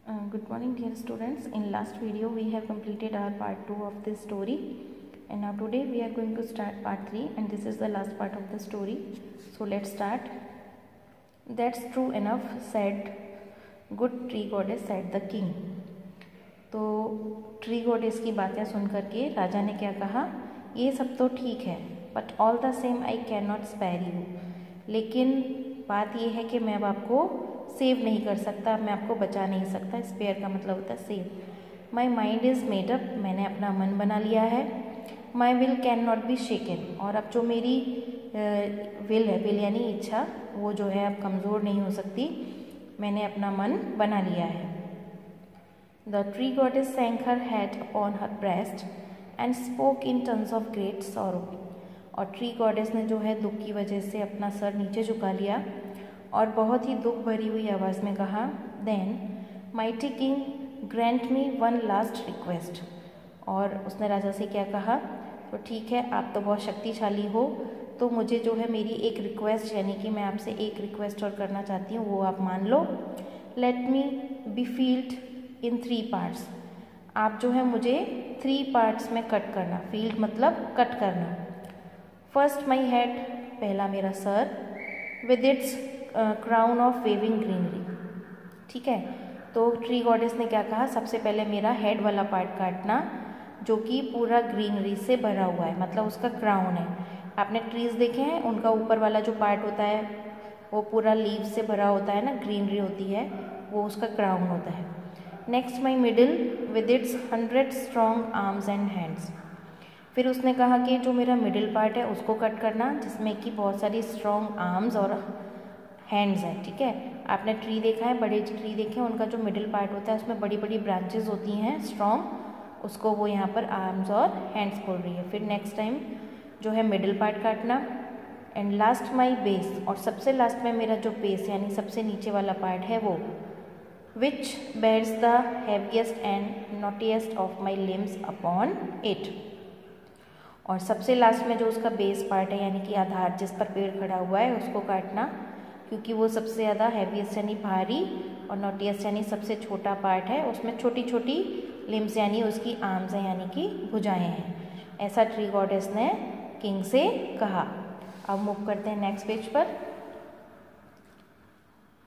Good morning dear students. In last video we have completed our part 2 of this story, and now today we are going to start part 3, and this is the last part of the story. So let's start. That's true enough, said good tree goddess, said the king. तो tree goddess की बातें सुन करके राजा ने क्या कहा, ये सब तो ठीक है, but all the same I can not spare you, लेकिन बात ये है कि मैं अब आपको सेव नहीं कर सकता, मैं आपको बचा नहीं सकता। स्पेयर का मतलब होता है save. My mind is made up, मैंने अपना मन बना लिया है। My will cannot be shaken, और अब जो मेरी विल है, विल यानी इच्छा, वो जो है अब कमज़ोर नहीं हो सकती, मैंने अपना मन बना लिया है। The tree goddess sank her head upon her breast and spoke in tones of great sorrow. और ट्री गॉडेस ने जो है दुख की वजह से अपना सर नीचे झुका लिया और बहुत ही दुख भरी हुई आवाज़ में कहा, Then, mighty king, grant me one last request. और उसने राजा से क्या कहा, तो ठीक है, आप तो बहुत शक्तिशाली हो, तो मुझे जो है मेरी एक रिक्वेस्ट, यानी कि मैं आपसे एक रिक्वेस्ट और करना चाहती हूँ, वो आप मान लो। Let me be filled in 3 parts. आप जो है मुझे 3 पार्ट्स में कट करना, फील्ड मतलब कट करना। फर्स्ट माई हेड, पहला मेरा सर, with its crown of waving greenery. ठीक है, तो ट्री गॉडेस ने क्या कहा, सबसे पहले मेरा हेड वाला पार्ट काटना जो कि पूरा ग्रीनरी से भरा हुआ है, मतलब उसका क्राउन है। आपने ट्रीज देखे हैं, उनका ऊपर वाला जो पार्ट होता है वो पूरा लीव से भरा होता है ना, ग्रीनरी होती है, वो उसका क्राउन होता है। Next my middle with its 100 strong arms and hands. फिर उसने कहा कि जो मेरा मिडिल पार्ट है उसको कट करना, जिसमें कि बहुत सारी स्ट्रॉन्ग आर्म्स और हैंड्स हैं। ठीक है, आपने ट्री देखा है, बड़े ट्री देखे हैं, उनका जो मिडिल पार्ट होता है उसमें बड़ी बड़ी ब्रांचेस होती हैं स्ट्रॉन्ग, उसको वो यहाँ पर आर्म्स और हैंड्स बोल रही है। फिर नेक्स्ट टाइम जो है मिडिल पार्ट काटना। एंड लास्ट माई बेस, और सबसे लास्ट में मेरा जो बेस यानी सबसे नीचे वाला पार्ट है वो, which bears the heaviest and knottiest of my limbs upon it. और सबसे लास्ट में जो उसका बेस पार्ट है यानी कि आधार जिस पर पेड़ खड़ा हुआ है उसको काटना, क्योंकि वो सबसे ज़्यादा हैवीएस्ट यानी भारी और नॉटिएस्ट यानी सबसे छोटा पार्ट है, उसमें छोटी छोटी लिम्स यानी उसकी आर्म्स हैं यानी कि भुजाएं हैं। ऐसा ट्री गॉडेस ने किंग से कहा। अब मूव करते हैं नेक्स्ट पेज पर।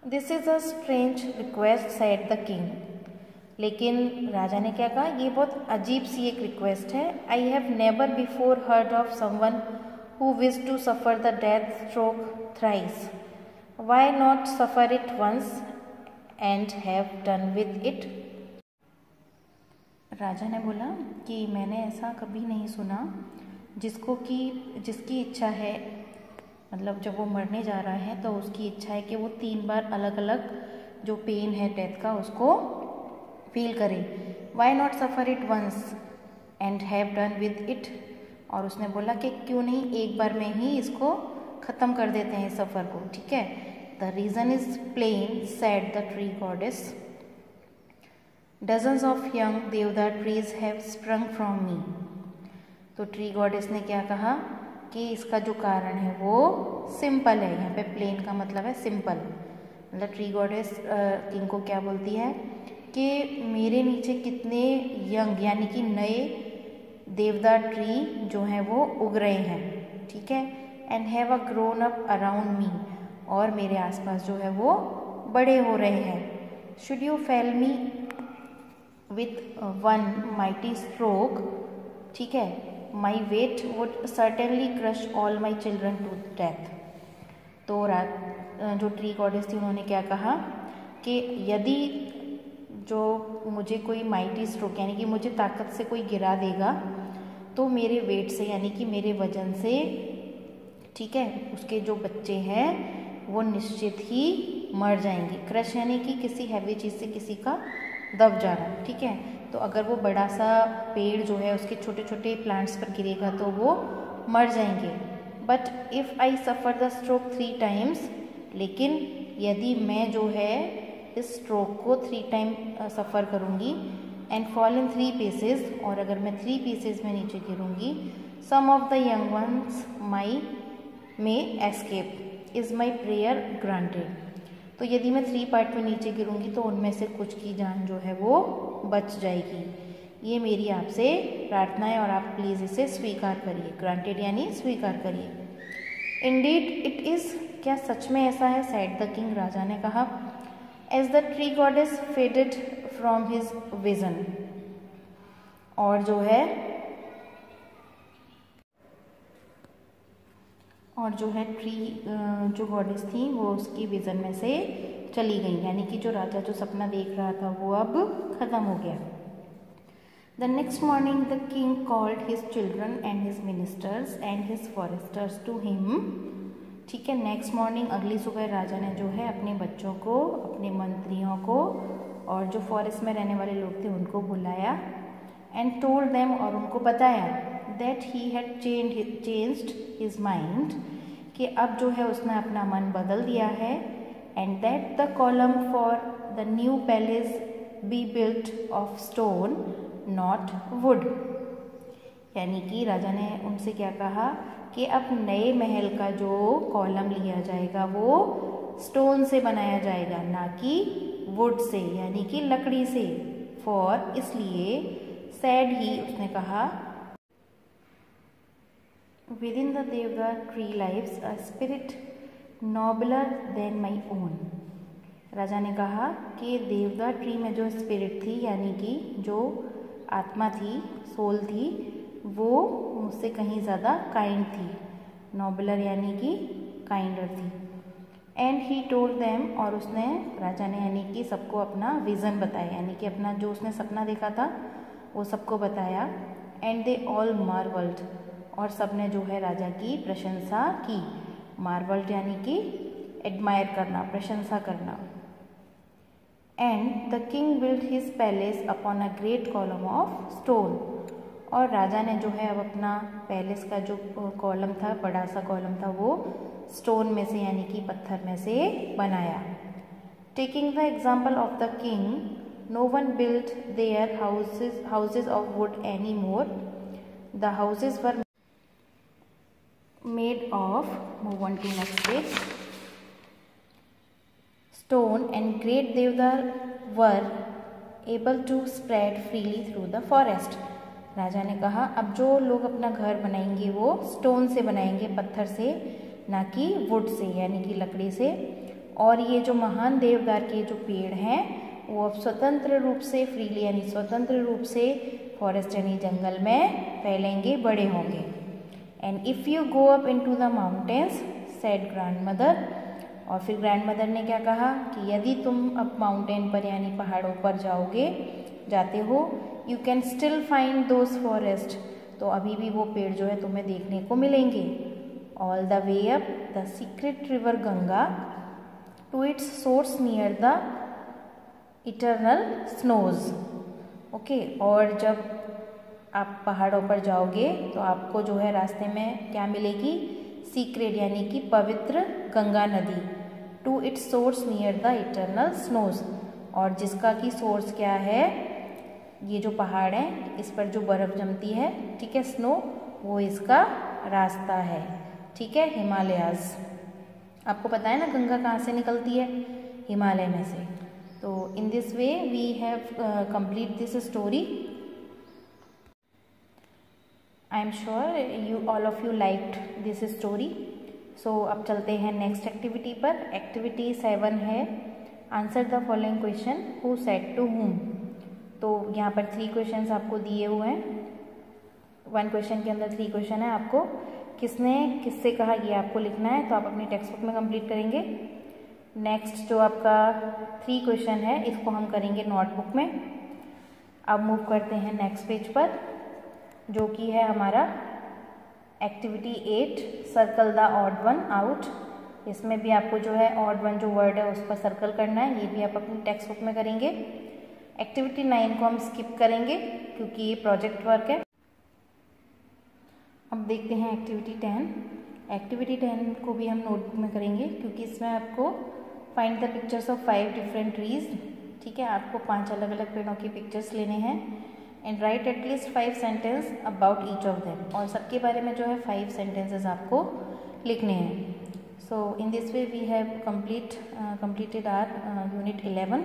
This is a strange request, said the king. लेकिन राजा ने क्या कहा, ये बहुत अजीब सी एक रिक्वेस्ट है। I have never before heard of someone who wish to suffer the death stroke thrice. Why not suffer it once and have done with it. राजा ने बोला कि मैंने ऐसा कभी नहीं सुना जिसकी इच्छा है, मतलब जब वो मरने जा रहा है तो उसकी इच्छा है कि वो 3 बार अलग अलग जो पेन है डेथ का उसको फील करे। Why not suffer it once and have done with it. और उसने बोला कि क्यों नहीं एक बार में ही इसको ख़त्म कर देते हैं सफ़र को। ठीक है, the reason is plain, said the tree goddess. Dozens of young deodar trees have sprung from me. तो ट्री गॉडेस ने क्या कहा कि इसका जो कारण है वो सिंपल है। यहाँ पे प्लेन का मतलब है सिंपल, मतलब ट्री गॉडेस किंग को क्या बोलती है कि मेरे नीचे कितने यंग यानी कि नए देवदार ट्री जो हैं वो उग रहे हैं। ठीक है, and have a grown up around me, और मेरे आसपास जो है वो बड़े हो रहे हैं। Should you fell me with one mighty stroke, ठीक है, my weight would certainly crush all my children to death. तो जो ट्री गॉडेस थी उन्होंने क्या कहा कि यदि जो मुझे कोई माइटी स्ट्रोक यानी कि मुझे ताकत से कोई गिरा देगा तो मेरे वेट से यानी कि मेरे वजन से, ठीक है, उसके जो बच्चे हैं वो निश्चित ही मर जाएंगे। क्रश यानी कि किसी हैवी चीज़ से किसी का दब जाना। ठीक है, तो अगर वो बड़ा सा पेड़ जो है उसके छोटे छोटे प्लांट्स पर गिरेगा तो वो मर जाएंगे। But if I suffer the stroke 3 times, लेकिन यदि मैं जो है इस स्ट्रोक को 3 टाइम सफ़र करूँगी, एंड फॉल इन 3 पीसेज, और अगर मैं 3 पीसेज में नीचे गिरूँगी, some of the young ones my may escape, is my prayer granted. तो यदि मैं 3 पार्ट में नीचे गिरूंगी तो उनमें से कुछ की जान जो है वो बच जाएगी। ये मेरी आपसे प्रार्थना है और आप प्लीज़ इसे स्वीकार करिए। ग्रांटेड यानी स्वीकार करिए। इंडीड इट इज़, क्या सच में ऐसा है? सेड द किंग, राजा ने कहा। As the tree goddess faded from his vision, और जो है ट्री जो गॉडेस थी वो उसकी विजन में से चली गई, यानी कि जो राजा जो सपना देख रहा था वो अब खत्म हो गया। The next morning the king called his children and his ministers and his foresters to him. ठीक है, नेक्स्ट मॉर्निंग अगली सुबह राजा ने जो है अपने बच्चों को, अपने मंत्रियों को और जो फॉरेस्ट में रहने वाले लोग थे उनको बुलाया। एंड टोल्ड देम, और उनको बताया, that he had changed his mind, कि अब जो है उसने अपना मन बदल दिया है। And that the column for the new palace be built of stone not would, यानी कि राजा ने उनसे क्या कहा कि अब नए महल का जो कॉलम लिया जाएगा वो स्टोन से बनाया जाएगा, ना कि वुड से यानी कि लकड़ी से। फॉर, इसलिए, सैड ही, उसने कहा, within the deodar tree lives a spirit nobler than my own. राजा ने कहा कि देवदार ट्री में जो स्पिरिट थी, यानी कि जो आत्मा थी, सोल थी, वो मुझसे कहीं ज़्यादा काइंड थी। नॉबलर यानी कि काइंडर थी। एंड ही टोल्ड देम, और उसने, राजा ने यानी कि सबको अपना विज़न बताया, यानी कि अपना जो उसने सपना देखा था वो सबको बताया। एंड दे ऑल मार्वल्ड, और सब ने जो है राजा की प्रशंसा की। मार्वल्ड यानी कि एडमायर करना, प्रशंसा करना। And the king build his palace upon a great column of stone, और राजा ने जो है अब अपना पैलेस का जो कॉलम था, बड़ा सा कॉलम था, वो स्टोन में से यानी कि पत्थर में से बनाया। Taking the example of the king, no one built their houses of wood anymore. The houses were made of, move on to next page, stone, and great devdar were able to spread freely through the forest. राजा ने कहा अब जो लोग अपना घर बनाएंगे वो stone से बनाएंगे, पत्थर से, ना कि वुड से यानी कि लकड़ी से। और ये जो महान देवदार के जो पेड़ हैं वो अब स्वतंत्र रूप से, फ्रीली यानी स्वतंत्र रूप से फॉरेस्ट यानी जंगल में फैलेंगे, बड़े होंगे। And if you go up into the mountains, said grandmother, और फिर ग्रैंडमदर ने क्या कहा कि यदि तुम अब माउंटेन पर यानी पहाड़ों पर जाते हो, you can still find those forest, तो अभी भी वो पेड़ जो है तुम्हें देखने को मिलेंगे। All the way up the secret river Ganga to its source near the eternal snows. Okay, और जब आप पहाड़ों पर जाओगे तो आपको जो है रास्ते में क्या मिलेगी? सीक्रेट यानी कि पवित्र गंगा नदी। To its source near the eternal snows, और जिसका की सोर्स क्या है? ये जो पहाड़ है इस पर जो बर्फ़ जमती है, ठीक है, स्नो, वो इसका रास्ता है। ठीक है, हिमालयाज़। आपको पता है ना गंगा कहाँ से निकलती है? हिमालय में से। तो in this way we have complete this story. I am sure you all of you liked this story. So अब चलते हैं नेक्स्ट एक्टिविटी पर। एक्टिविटी 7 है answer the following question, who said to whom. तो यहाँ पर 3 क्वेश्चंस आपको दिए हुए हैं। 1 क्वेश्चन के अंदर 3 क्वेश्चन है। आपको किसने किससे कहा ये आपको लिखना है, तो आप अपनी टेक्स्ट बुक में कंप्लीट करेंगे। नेक्स्ट जो आपका 3 क्वेश्चन है इसको हम करेंगे नोटबुक में। अब मूव करते हैं नेक्स्ट पेज पर, जो कि है हमारा activity 8, circle the odd one out. इसमें भी आपको जो है ऑड वन जो वर्ड है उस पर सर्कल करना है, ये भी आप अपनी टेक्स्ट बुक में करेंगे। एक्टिविटी 9 को हम स्किप करेंगे क्योंकि ये प्रोजेक्ट वर्क है। अब देखते हैं एक्टिविटी 10। एक्टिविटी 10 को भी हम नोटबुक में करेंगे क्योंकि इसमें आपको find the pictures of 5 different trees. ठीक है, आपको 5 अलग अलग पेड़ों की पिक्चर्स लेने हैं and right at least 5 sentence about each of them, और सबके बारे में जो है 5 सेंटेंसेस आपको लिखने हैं। So in this way we have completed our unit 11.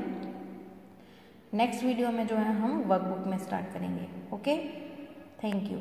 Next video में जो है हम वर्कबुक में स्टार्ट करेंगे. Okay, thank you.